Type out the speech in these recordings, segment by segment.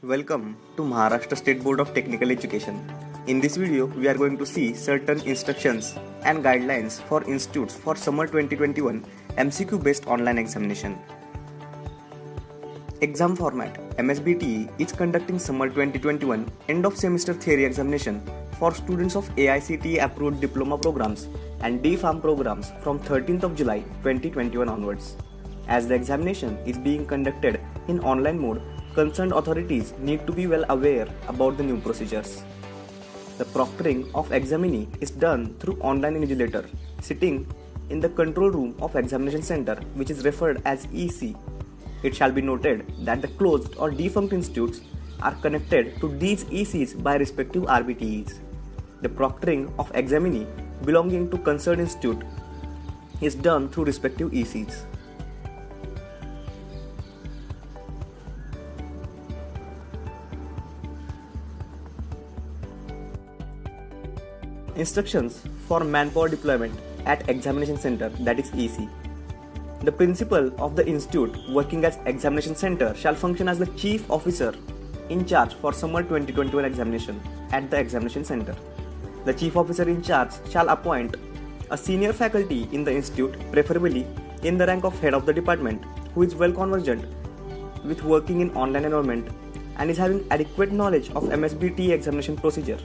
Welcome to Maharashtra State Board of Technical Education. In this video, we are going to see certain instructions and guidelines for institutes for summer 2021 MCQ based online examination. Exam format: MSBTE is conducting summer 2021 end of semester theory examination for students of AICTE approved diploma programs and D.Pharm programs from 13th of July 2021 onwards. As the examination is being conducted in online mode, concerned authorities need to be well aware about the new procedures. The proctoring of examinee is done through online invigilator sitting in the control room of examination center, which is referred as EC. It shall be noted that the closed or defunct institutes are connected to these ECs by respective RBTEs. The proctoring of examinee belonging to concerned institute is done through respective ECs. Instructions for manpower deployment at examination center, that is EC. The principal of the institute working as examination center shall function as the chief officer in charge for summer 2021 examination at the examination center. The chief officer in charge shall appoint a senior faculty in the institute, preferably in the rank of head of the department, who is well conversant with working in online environment and is having adequate knowledge of MSBTE examination procedure,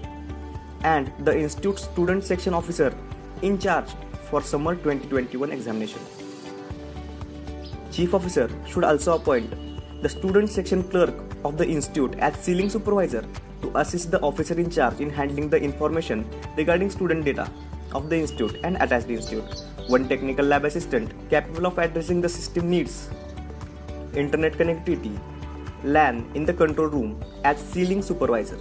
and the institute student section officer in charge for summer 2021 examination. Chief officer should also appoint the student section clerk of the institute as ceiling supervisor to assist the officer in charge in handling the information regarding student data of the institute and attached institute. One technical lab assistant capable of addressing the system needs, internet connectivity, LAN in the control room as ceiling supervisor.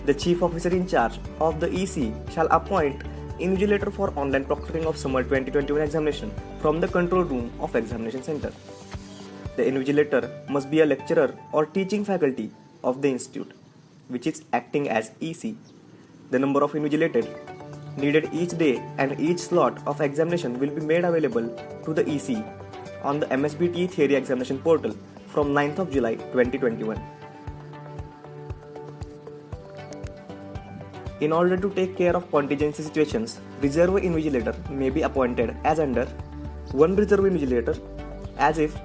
The chief officer in charge of the EC shall appoint invigilator for online proctoring of summer 2021 examination from the control room of examination center. The invigilator must be a lecturer or teaching faculty of the institute, which is acting as EC. The number of invigilators needed each day and each slot of examination will be made available to the EC on the MSBTE theory examination portal from 9th of July 2021. In order to take care of contingency situations, reserve invigilator may be appointed as under: one reserve invigilator as if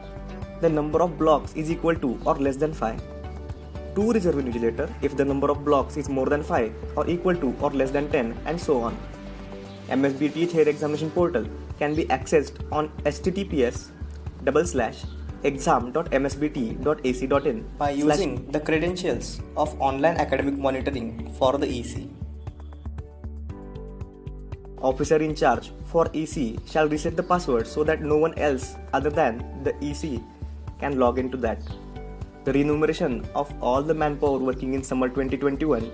the number of blocks is equal to or less than 5, two reserve invigilator if the number of blocks is more than 5 or equal to or less than 10, and so on. MSBTE theory examination portal can be accessed on https://exam.msbte.ac.in by using the credentials of online academic monitoring for the EC. Officer in charge for EC shall reset the password so that no one else other than the EC can log into that. The remuneration of all the manpower working in summer 2021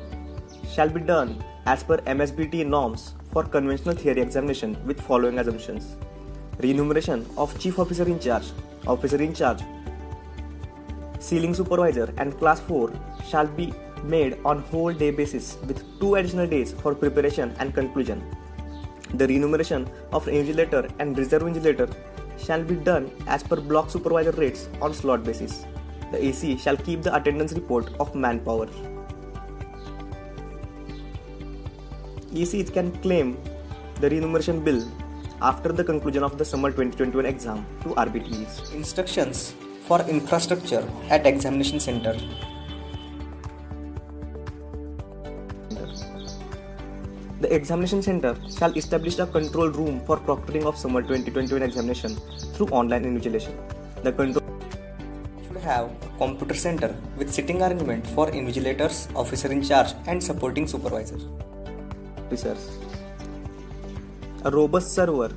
shall be done as per MSBTE norms for conventional theory examination with following assumptions. Remuneration of chief officer in charge, ceiling supervisor and class 4 shall be made on whole day basis with 2 additional days for preparation and conclusion. The remuneration of invigilator and reserve invigilator shall be done as per block supervisor rates on slot basis. The AC shall keep the attendance report of manpower. ECs can claim the remuneration bill after the conclusion of the summer 2021 exam to RBTEs. Instructions for infrastructure at examination center. The examination center shall establish a control room for proctoring of summer 2021 examination through online invigilation. The control should have a computer center with sitting arrangement for invigilators, officer in charge and supporting supervisors. Officers. A robust server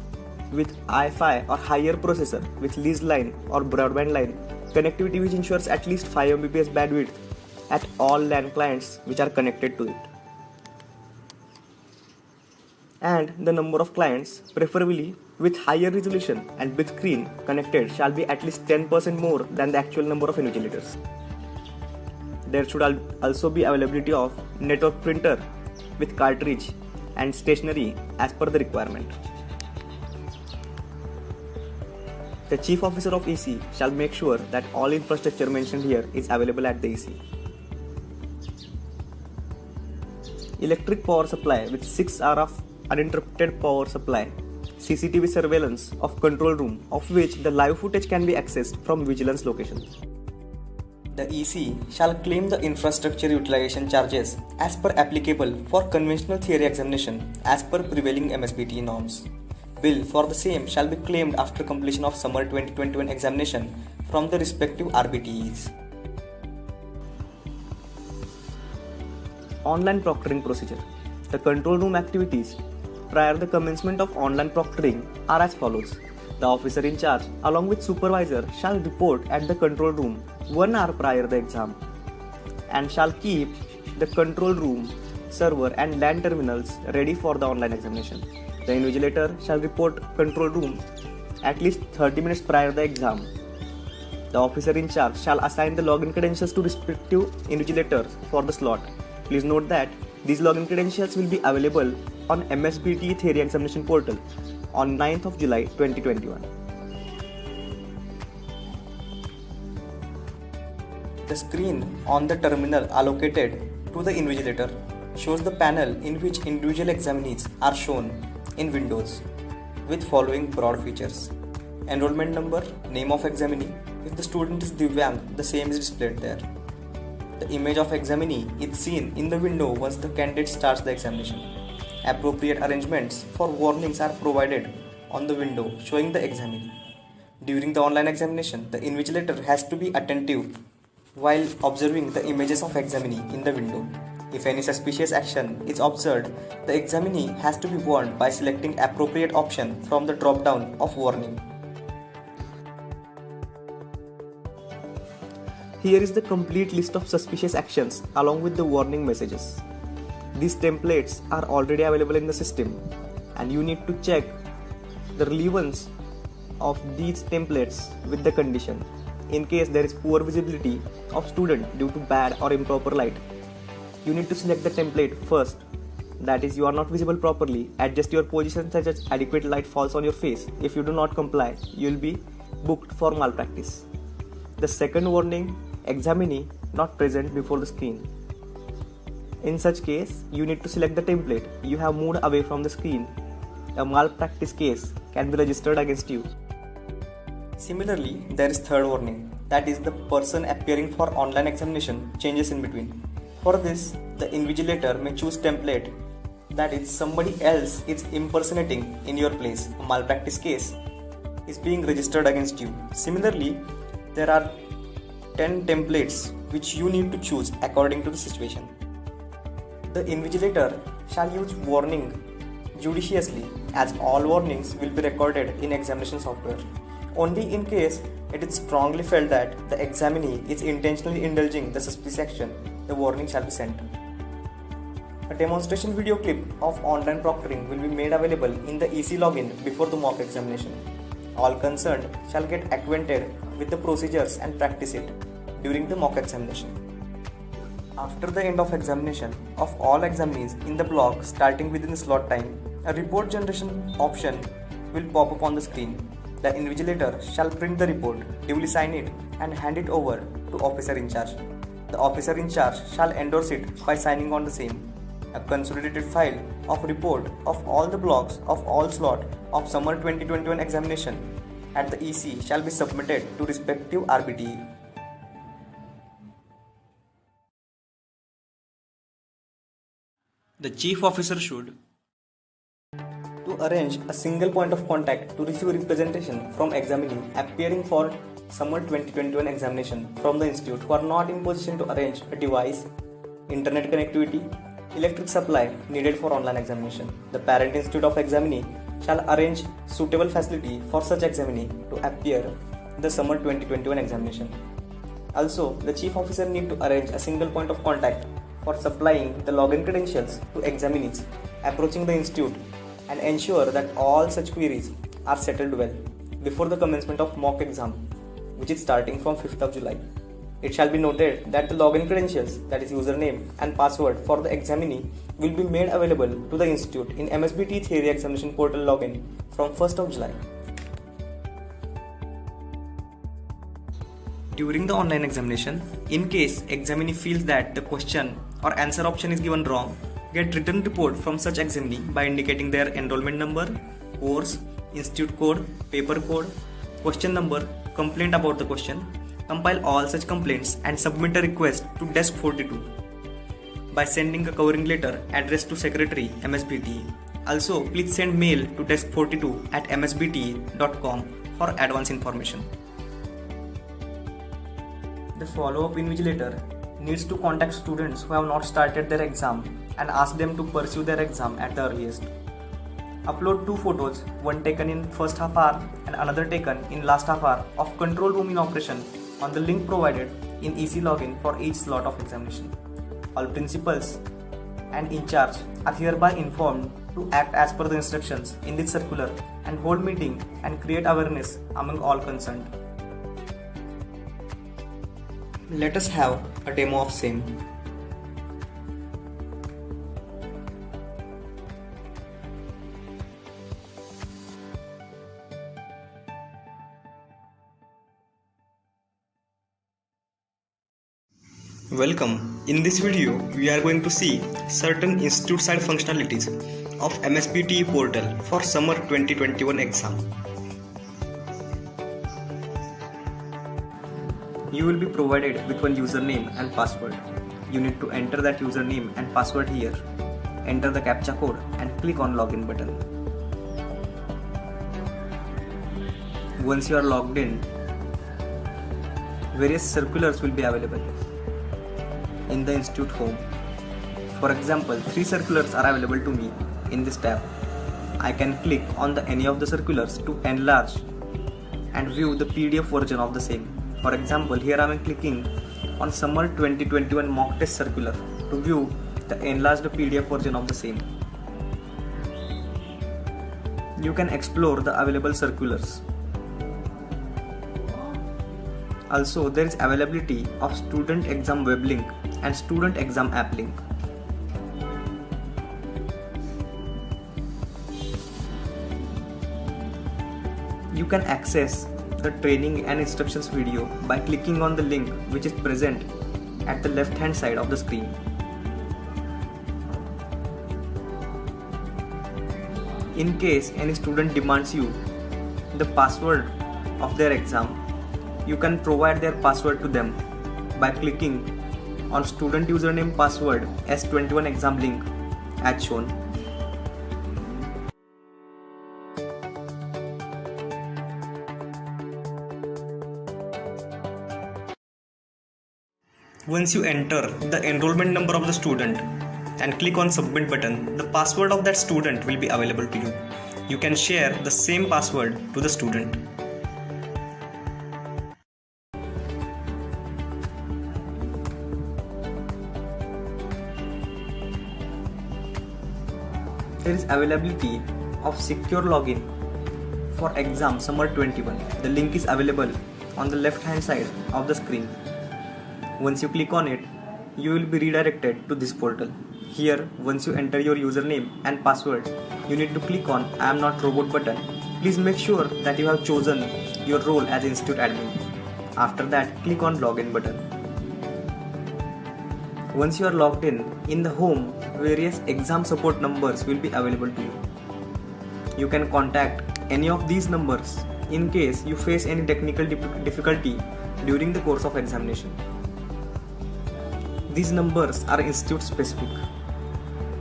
with Wi-Fi or higher processor with leased line or broadband line connectivity which ensures at least 5 Mbps bandwidth at all LAN clients which are connected to it. And the number of clients, preferably with higher resolution and big screen connected, shall be at least 10% more than the actual number of invigilators. There should also be availability of network printer with cartridge and stationery as per the requirement. The Chief Officer of EC shall make sure that all infrastructure mentioned here is available at the EC. Electric power supply with 6 hours of uninterrupted power supply. CCTV surveillance of control room, of which the live footage can be accessed from vigilance locations. The EC shall claim the infrastructure utilization charges as per applicable for conventional theory examination as per prevailing MSBTE norms. Bill for the same shall be claimed after completion of summer 2021 examination from the respective RBTEs. Online proctoring procedure. The control room activities prior the commencement of online proctoring are as follows. The officer in charge along with supervisor shall report at the control room 1 hour prior the exam and shall keep the control room, server and LAN terminals ready for the online examination. The invigilator shall report control room at least 30 minutes prior the exam. The officer in charge shall assign the login credentials to respective invigilators for the slot. Please note that these login credentials will be available on MSBTE Theory Examination Portal on 9th of July 2021. The screen on the terminal allocated to the invigilator shows the panel in which individual examinees are shown in Windows with following broad features. Enrollment number, name of examinee. If the student is Divyang, the same is displayed there. The image of examinee is seen in the window once the candidate starts the examination. Appropriate arrangements for warnings are provided on the window showing the examinee. During the online examination, the invigilator has to be attentive while observing the images of examinee in the window. If any suspicious action is observed, the examinee has to be warned by selecting appropriate option from the drop-down of warning. Here is the complete list of suspicious actions along with the warning messages. These templates are already available in the system and you need to check the relevance of these templates with the condition. In case there is poor visibility of student due to bad or improper light, you need to select the template first. That is, you are not visible properly. Adjust your position such as adequate light falls on your face. If you do not comply, you will be booked for malpractice. The second warning, examinee not present before the screen. In such case, you need to select the template. You have moved away from the screen. A malpractice case can be registered against you. Similarly, there is third warning, that is the person appearing for online examination changes in between. For this, the invigilator may choose template, that is somebody else is impersonating in your place. A malpractice case is being registered against you. Similarly, there are 10 templates which you need to choose according to the situation. The invigilator shall use warning judiciously as all warnings will be recorded in examination software. Only in case it is strongly felt that the examinee is intentionally indulging the suspicious action, the warning shall be sent. A demonstration video clip of online proctoring will be made available in the EC login before the mock examination. All concerned shall get acquainted with the procedures and practice it during the mock examination. After the end of examination of all examinees in the block starting within the slot time, a report generation option will pop up on the screen. The invigilator shall print the report, duly sign it and hand it over to officer in charge. The officer in charge shall endorse it by signing on the same. A consolidated file of report of all the blocks of all slot of summer 2021 examination at the EC shall be submitted to respective RBTE. The chief officer should to arrange a single point of contact to receive representation from examinee appearing for summer 2021 examination from the institute who are not in position to arrange a device, internet connectivity, electric supply needed for online examination. The parent institute of examinee shall arrange suitable facility for such examinee to appear in the summer 2021 examination. Also, the chief officer need to arrange a single point of contact for supplying the login credentials to examinees approaching the institute and ensure that all such queries are settled well before the commencement of mock exam, which is starting from 5th of July. It shall be noted that the login credentials, that is username and password for the examinee, will be made available to the institute in MSBTE Theory Examination Portal login from 1st of July. During the online examination, in case examinee feels that the question or answer option is given wrong, get written report from such examinee by indicating their enrollment number, course, institute code, paper code, question number, complaint about the question. Compile all such complaints and submit a request to Desk 42 by sending a covering letter addressed to Secretary MSBTE. Also, please send mail to desk42@msbte.com for advance information. The follow-up invigilator needs to contact students who have not started their exam and ask them to pursue their exam at the earliest. Upload 2 photos, one taken in first half hour and another taken in last half hour of control room in operation on the link provided in EC login for each slot of examination. All principals and in charge are hereby informed to act as per the instructions in this circular and hold meeting and create awareness among all concerned. Let us have a demo of same. Welcome. In this video, we are going to see certain institute side functionalities of MSBTE portal for summer 2021 exam. You will be provided with one username and password. You need to enter that username and password here. Enter the CAPTCHA code and click on login button. Once you are logged in, various circulars will be available in the institute home. For example, 3 circulars are available to me in this tab. I can click on any of the circulars to enlarge and view the PDF version of the same. For example, here I am clicking on Summer 2021 Mock Test Circular to view the enlarged PDF version of the same. You can explore the available circulars. Also, there is availability of student exam web link and student exam app link. You can access the training and instructions video by clicking on the link which is present at the left hand side of the screen. In case any student demands you the password of their exam, you can provide their password to them by clicking on student username password S21 exam link as shown. Once you enter the enrollment number of the student and click on submit button, the password of that student will be available to you. You can share the same password to the student. There is availability of secure login for exam summer 21. The link is available on the left hand side of the screen. Once you click on it, you will be redirected to this portal. Here, once you enter your username and password, you need to click on I am not robot button. Please make sure that you have chosen your role as institute admin. After that, click on login button. Once you are logged in the home, various exam support numbers will be available to you. You can contact any of these numbers in case you face any technical difficulty during the course of examination. These numbers are institute specific.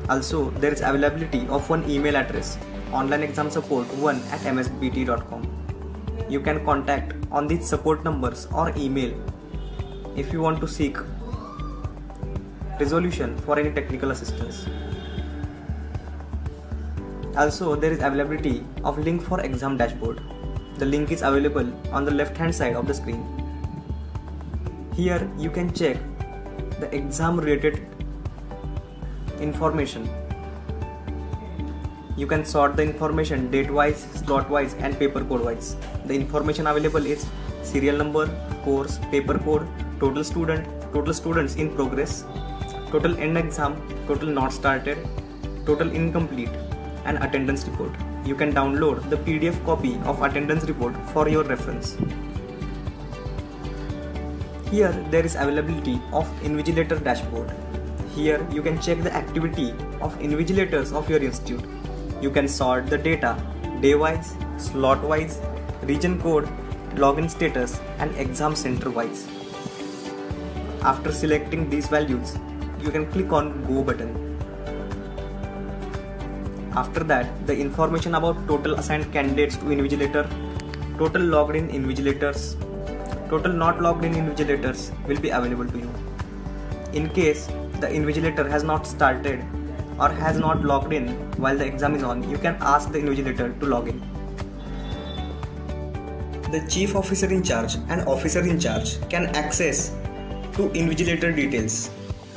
Also, there is availability of one email address, onlineexamsupport1@msbt.com. You can contact on these support numbers or email if you want to seek resolution for any technical assistance. Also, there is availability of link for exam dashboard. The link is available on the left hand side of the screen. Here you can check the exam related information. You can sort the information date wise, slot wise and paper code wise. The information available is serial number, course, paper code, total students in progress, total end exam, total not started, total incomplete and attendance report. You can download the PDF copy of attendance report for your reference. Here there is availability of Invigilator Dashboard. Here you can check the activity of invigilators of your institute. You can sort the data day-wise, slot-wise, region code, login status and exam center-wise. After selecting these values, you can click on Go button. After that, the information about total assigned candidates to Invigilator, total logged in invigilators, total not logged in invigilators will be available to you. In case the invigilator has not started or has not logged in while the exam is on, you can ask the invigilator to log in. The chief officer in charge and officer in charge can access to invigilator details.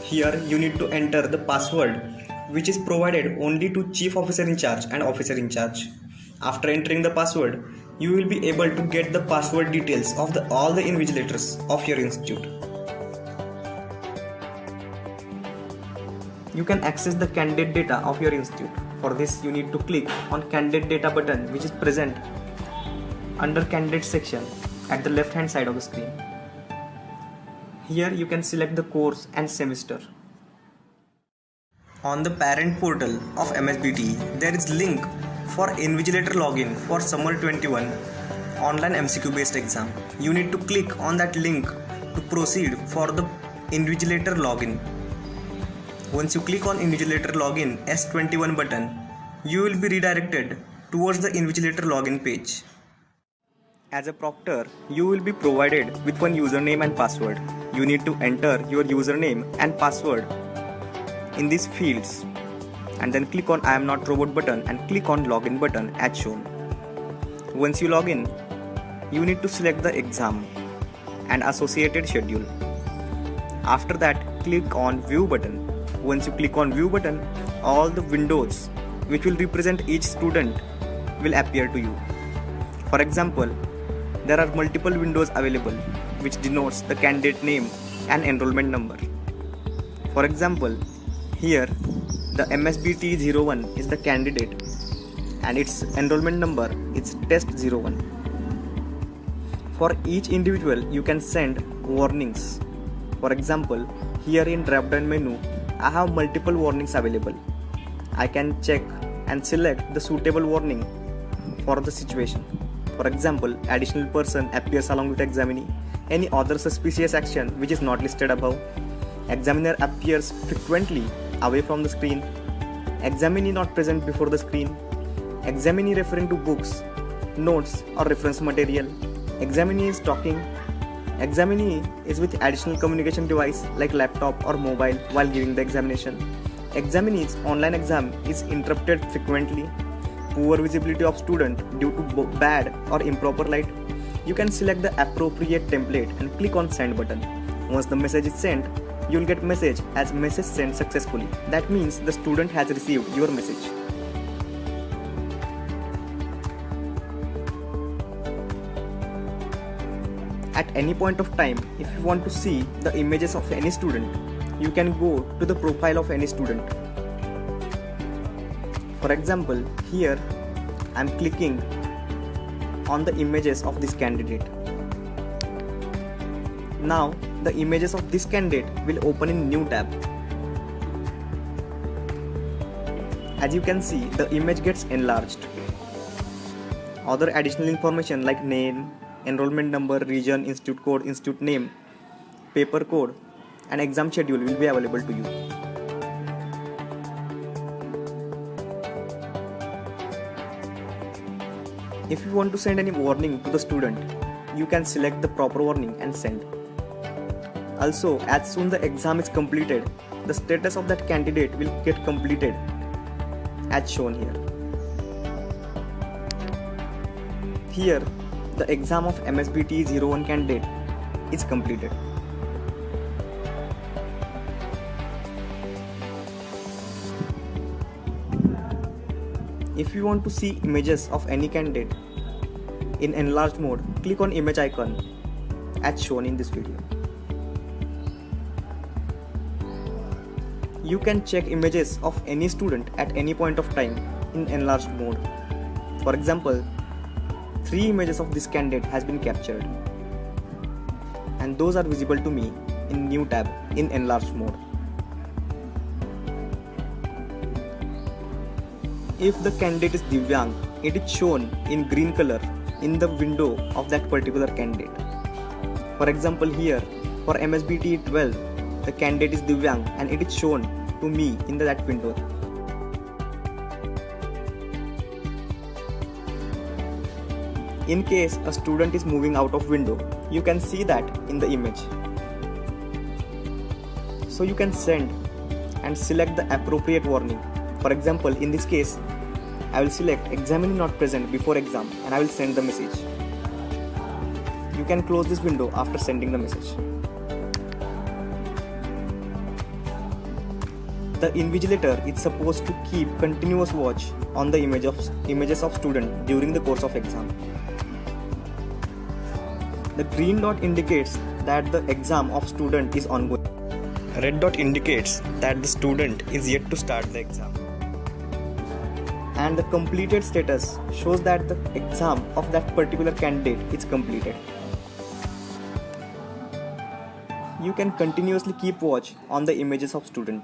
Here you need to enter the password which is provided only to chief officer in charge and officer in charge. After entering the password, you will be able to get the password details of all the invigilators of your institute. You can access the candidate data of your institute. For this, you need to click on candidate data button which is present under candidate section at the left hand side of the screen. Here you can select the course and semester. On the parent portal of MSBTE, there is link for Invigilator login for summer 21 online MCQ based exam. You need to click on that link to proceed for the Invigilator login. Once you click on Invigilator login S21 button, you will be redirected towards the Invigilator login page. As a proctor, you will be provided with one username and password. You need to enter your username and password in these fields and then click on I am not robot button and click on login button as shown. Once you log in, you need to select the exam and associated schedule. After that, click on view button. Once you click on view button, all the windows which will represent each student will appear to you. For example, there are multiple windows available which denotes the candidate name and enrollment number. For example, here the MSBTE 01 is the candidate and its enrollment number is test 01. For each individual you can send warnings. For example, here in drop down menu I have multiple warnings available. I can check and select the suitable warning for the situation. For example, additional person appears along with examinee, any other suspicious action which is not listed above, examiner appears frequently away from the screen, examinee not present before the screen, examinee referring to books, notes or reference material, examinee is talking, examinee is with additional communication device like laptop or mobile while giving the examination, examinee's online exam is interrupted frequently, poor visibility of student due to bad or improper light. You can select the appropriate template and click on send button. Once the message is sent, you will get message as message sent successfully. That means the student has received your message. At any point of time, if you want to see the images of any student, you can go to the profile of any student. For example, here I am clicking on the images of this candidate. Now the images of this candidate will open in new tab. As you can see, the image gets enlarged. Other additional information like name, enrollment number, region, institute code, institute name, paper code and exam schedule will be available to you. If you want to send any warning to the student, you can select the proper warning and send. Also, as soon the exam is completed, the status of that candidate will get completed as shown here. Here, the exam of MSBTE 01 candidate is completed. If you want to see images of any candidate in enlarged mode, click on image icon as shown in this video. You can check images of any student at any point of time in enlarged mode. For example, 3 images of this candidate has been captured. and those are visible to me in new tab in enlarged mode. If the candidate is Divyang, it is shown in green color in the window of that particular candidate. For example, here for MSBTE 12, the candidate is Divyang and it is shown to me in that window. In case a student is moving out of window, you can see that in the image. So you can send and select the appropriate warning. For example, in this case, I will select examinee not present before exam and I will send the message. You can close this window after sending the message. The invigilator is supposed to keep continuous watch on the images of student during the course of exam. The green dot indicates that the exam of student is ongoing. Red dot indicates that the student is yet to start the exam. And the completed status shows that the exam of that particular candidate is completed. You can continuously keep watch on the images of student.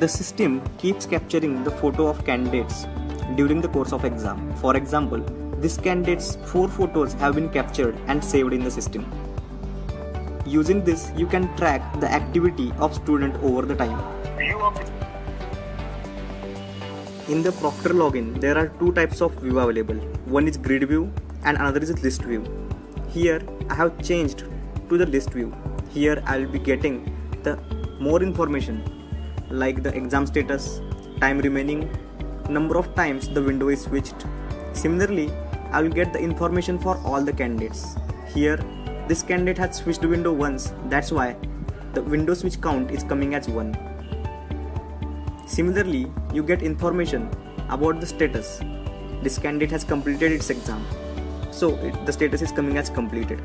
The system keeps capturing the photo of candidates during the course of exam. For example, this candidate's 4 photos have been captured and saved in the system. Using this, you can track the activity of student over the time. In the Proctor Login, there are 2 types of view available. One is grid view and another is list view. Here, I have changed to the list view. Here, I will be getting the more information like the exam status, time remaining, number of times the window is switched. Similarly, I will get the information for all the candidates. Here, this candidate has switched window once, that's why the window switch count is coming as 1. Similarly, you get information about the status. This candidate has completed its exam, so the status is coming as completed.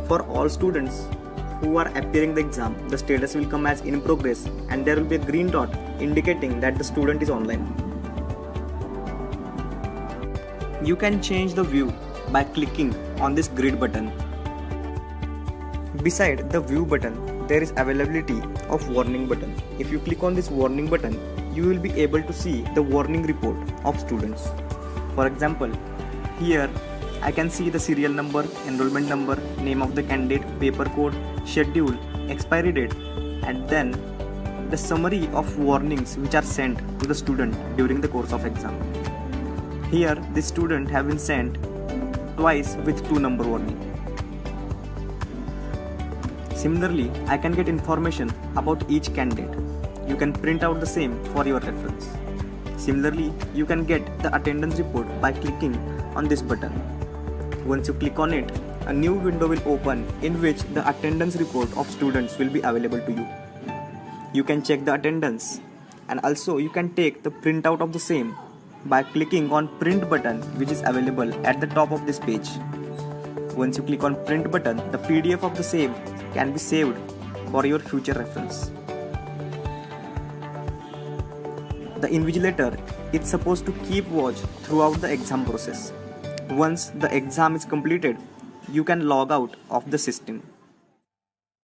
For all students who are appearing the exam, the status will come as in progress and there will be a green dot indicating that the student is online. You can change the view by clicking on this grid button. Beside the view button, there is availability of warning button. If you click on this warning button, you will be able to see the warning report of students. For example, here I can see the serial number, enrollment number, name of the candidate, paper code, schedule, expiry date, and then the summary of warnings which are sent to the student during the course of exam. Here, this student have been sent twice with 2 number warning. Similarly, I can get information about each candidate. You can print out the same for your reference. Similarly, you can get the attendance report by clicking on this button. Once you click on it, a new window will open in which the attendance report of students will be available to you. You can check the attendance and also you can take the printout of the same by clicking on print button which is available at the top of this page. Once you click on print button, the PDF of the same can be saved for your future reference. The invigilator is supposed to keep watch throughout the exam process. Once the exam is completed, you can log out of the system.